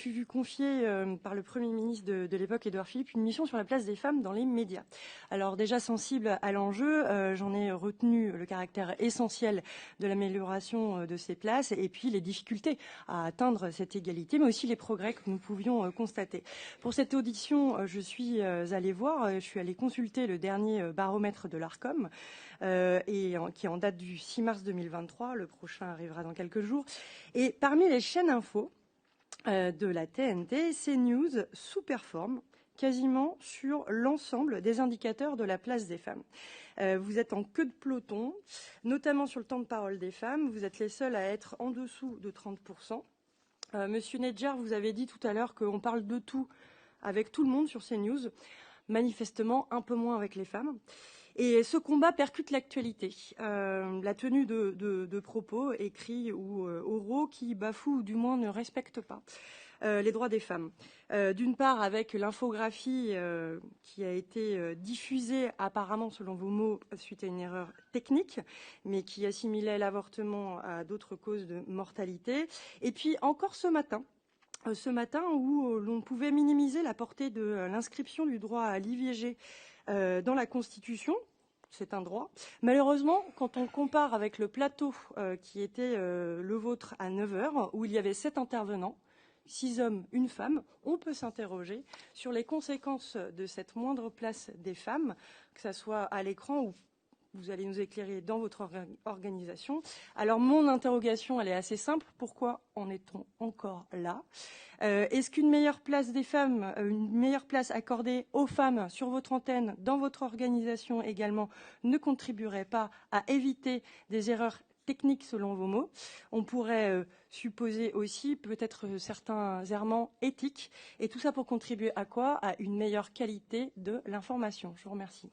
Je suis confiée par le Premier ministre de l'époque, Édouard Philippe, une mission sur la place des femmes dans les médias. Alors déjà sensible à l'enjeu, j'en ai retenu le caractère essentiel de l'amélioration de ces places et puis les difficultés à atteindre cette égalité, mais aussi les progrès que nous pouvions constater. Pour cette audition, je suis allée voir, je suis allée consulter le dernier baromètre de l'ARCOM, qui est en date du 6 mars 2023, le prochain arrivera dans quelques jours. Et parmi les chaînes info, de la TNT, CNews sous-performe quasiment sur l'ensemble des indicateurs de la place des femmes. Vous êtes en queue de peloton, notamment sur le temps de parole des femmes. Vous êtes les seuls à être en dessous de 30%. Monsieur Nedjar, vous avez dit tout à l'heure qu'on parle de tout avec tout le monde sur CNews, manifestement un peu moins avec les femmes. Et ce combat percute l'actualité. La tenue de propos écrits ou oraux qui bafouent ou du moins ne respectent pas les droits des femmes. D'une part avec l'infographie qui a été diffusée apparemment selon vos mots suite à une erreur technique, mais qui assimilait l'avortement à d'autres causes de mortalité. Et puis encore ce matin où l'on pouvait minimiser la portée de l'inscription du droit à l'IVG dans la Constitution. C'est un droit. Malheureusement, quand on compare avec le plateau qui était le vôtre à 9h, où il y avait 7 intervenants, 6 hommes, 1 femme, on peut s'interroger sur les conséquences de cette moindre place des femmes, que ce soit à l'écran ou vous allez nous éclairer dans votre organisation. Alors mon interrogation, elle est assez simple. Pourquoi en est-on encore là ? Est-ce qu'une meilleure place des femmes, une meilleure place accordée aux femmes sur votre antenne, dans votre organisation également, ne contribuerait pas à éviter des erreurs techniques selon vos mots? On pourrait supposer aussi peut-être certains errements éthiques. Et tout ça pour contribuer à quoi? À une meilleure qualité de l'information. Je vous remercie.